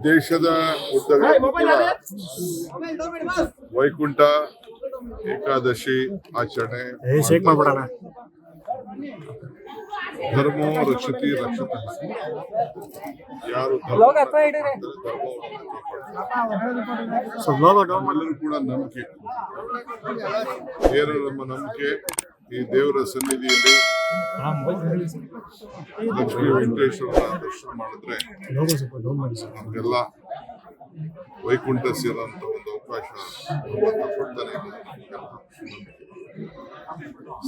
ದೇಶದ ಉದ್ದಗಲಕ್ಕೂ ಕೂಡ ವೈಕುಂಠ ಏಕಾದಶಿ ಆಚರಣೆ ಧರ್ಮೋ ರಕ್ಷತಿ ರಕ್ಷತ. ಯಾರು ನಮ್ಮೆಲ್ಲರೂ ಕೂಡ ನಂಬಿಕೆ, ಏನು ನಮ್ಮ ನಂಬಿಕೆ, ಈ ದೇವರ ಸನ್ನಿಧಿಯಲ್ಲಿ ಲಕ್ಷ್ಮೀ ವೆಂಕಟೇಶ್ವರ ದರ್ಶನ ಮಾಡಿದ್ರೆ ನಮಗೆಲ್ಲ ವೈಕುಂಠ ಸೇರುವಂತ ಒಂದು ಅವಕಾಶ ಕೊಡ್ತಾನೆ.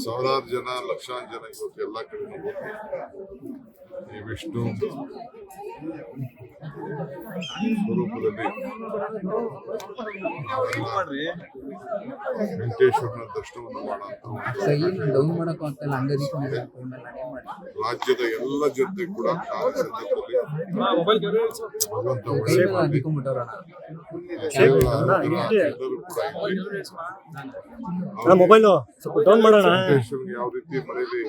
ಸಾವಿರಾರು ಜನ, ಲಕ್ಷಾಂತರ ಜನ ಇವತ್ತು ಎಲ್ಲ ಕಡೆ ಹೋಗಿ ಈ ವಿಷ್ಣು ಸ್ವರೂಪದಲ್ಲಿ ವೆಂಕಟೇಶ್ವರನ ದರ್ಶನವನ್ನು ಮಾಡುವಂತ ರಾಜ್ಯದ ಎಲ್ಲ ಜನತೆ ಕೂಡ ಯಾವ ರೀತಿ ಮನೆಯಲ್ಲಿ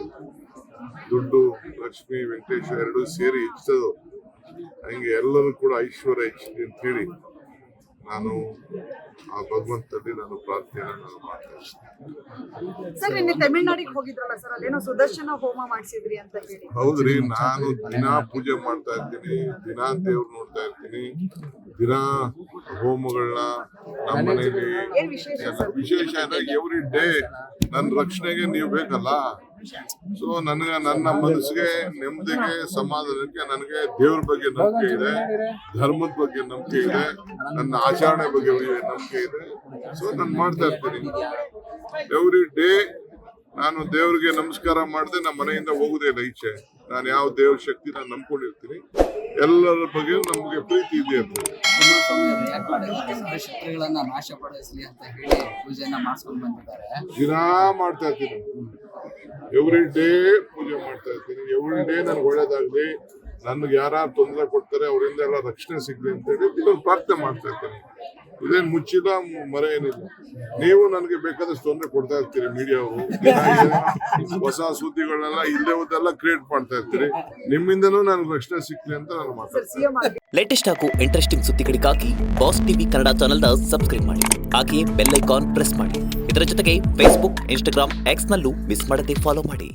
ದುಡ್ಡು, ಲಕ್ಷ್ಮಿ, ವೆಂಕಟೇಶ್ವರ ಎರಡು ಸೇರಿ ಹೆಚ್ಚೋದು, ಹಂಗೆ ಎಲ್ಲರೂ ಕೂಡ ಐಶ್ವರ್ಯ ಹೆಚ್ಚಲಿ ಅಂತ ಹೇಳಿ ನಾನು ಆ ಭಗವಂತನಲ್ಲಿ ನಾನು ಪ್ರಾರ್ಥನೆಯನ್ನು ಮಾಡ್ತಾ ಇದ್ದೀನಿ. ಸರ್, ನಿನ್ನೆ ತಮಿಳ್ನಾಡಿಗೆ ಹೋಗಿದ್ರಲ್ಲ ಸರ್, ಅಲ್ಲೇನೋ ಸುದರ್ಶನ ಹೋಮ ಮಾಡಿಸಿದ್ರಿ ಅಂತ ಹೇಳಿ. ಹೌದ್ರಿ, ನಾನು ದಿನಾ ಪೂಜೆ ಮಾಡ್ತಾ ಇರ್ತೀನಿ, ದಿನಾ ದೇವ್ರು ನೋಡ್ತಾ ಇರ್ತೀನಿ, ದಿನಾ ಹೋಮಗಳನ್ನ ನಮ್ಮ ಮನೆಯಲ್ಲಿ ವಿಶೇಷ ಅಂದ್ರೆ ಎವ್ರಿ ಡೇ ನನ್ನ ರಕ್ಷಣೆಗೆ ನೀವು ಬೇಕಲ್ಲ. ಸೊ ನನಗೆ ನನ್ನ ಮನಸ್ಸಿಗೆ ನೆಮ್ಮದಿಗೆ ಸಮಾಧಾನಕ್ಕೆ ನನಗೆ ದೇವ್ರ ಬಗ್ಗೆ ನಂಬಿಕೆ ಇದೆ, ಧರ್ಮದ ಬಗ್ಗೆ ನಂಬಿಕೆ ಇದೆ, ನನ್ನ ಆಚರಣೆ ಬಗ್ಗೆ ನಂಬಿಕೆ ಇದೆ. ಸೊ ನಾನು ಮಾಡ್ತಾ ಇರ್ತೀನಿ ಎವ್ರಿ ಡೇ. ನಾನು ದೇವ್ರಿಗೆ ನಮಸ್ಕಾರ ಮಾಡದೆ ನಮ್ಮ ಮನೆಯಿಂದ ಹೋಗುದೇ ಇಲ್ಲ ಈಚೆ. ನಾನು ಯಾವ ದೇವ್ರ ಶಕ್ತಿ ನಾನು ನಂಬ್ಕೊಂಡಿರ್ತೀನಿ, ಎಲ್ಲರ ಬಗ್ಗೆ ನಮ್ಗೆ ಪ್ರೀತಿ ಇದೆ ಅಂತ ದಿನಾ ಮಾಡ್ತಾ ಇರ್ತೀನಿ. ಎವ್ರಿ ಡೇ ಪೂಜೆ ಮಾಡ್ತಾ ಇರ್ತೀನಿ. ಎವ್ರಿ ಡೇ ನನ್ಗೆ ಒಳ್ಳೇದಾಗ್ಲಿ, ನನ್ಗೆ ಯಾರು ತೊಂದರೆ ಕೊಡ್ತಾರೆ ಅವರಿಂದ ಎಲ್ಲ ರಕ್ಷಣೆ ಸಿಗ್ಲಿ ಅಂತ ಹೇಳಿ ಇದೊಂದು ಪ್ರಾರ್ಥನೆ ಮಾಡ್ತಾ ಇರ್ತೀನಿ. ಇದೇನು ಮುಚ್ಚಿಲ್ಲ, ಮರ ಏನಿಲ್ಲ. ನೀವು ನನಗೆ ಬೇಕಾದಷ್ಟು ತೊಂದರೆ ಕೊಡ್ತಾ ಇರ್ತೀರಿ, ಮೀಡಿಯಾವರು ಹೊಸ ಸುದ್ದಿಗಳನ್ನೆಲ್ಲ ಇಲ್ಲೇ ಹೋದೆಲ್ಲ ಕ್ರಿಯೇಟ್ ಮಾಡ್ತಾ ಇರ್ತೀರಿ. ನಿಮ್ಮಿಂದನೂ ನನಗೆ ರಕ್ಷಣೆ ಸಿಗ್ಲಿ ಅಂತ ನಾನು ಮಾತಾಡ್ತೀನಿ. ಲೇಟೆಸ್ಟ್ ಹಾಗೂ ಇಂಟ್ರೆಸ್ಟಿಂಗ್ ಸುದ್ದಿಗಳಿಗಾಗಿ ಬಾಸ್ ಟಿವಿ ಕನ್ನಡ ಚಾನೆಲ್ನ ಸಬ್ಸ್ಕ್ರೈಬ್ ಮಾಡಿ, ಹಾಗೆಯೇ ಬೆಲ್ ಐಕಾನ್ ಪ್ರೆಸ್ ಮಾಡಿ. ಇದರ ಜೊತೆಗೆ ಫೇಸ್ಬುಕ್, ಇನ್ಸ್ಟಾಗ್ರಾಮ್, ಎಕ್ಸ್ ನಲ್ಲೂ ಮಿಸ್ ಮಾಡದೆ ಫಾಲೋ ಮಾಡಿ.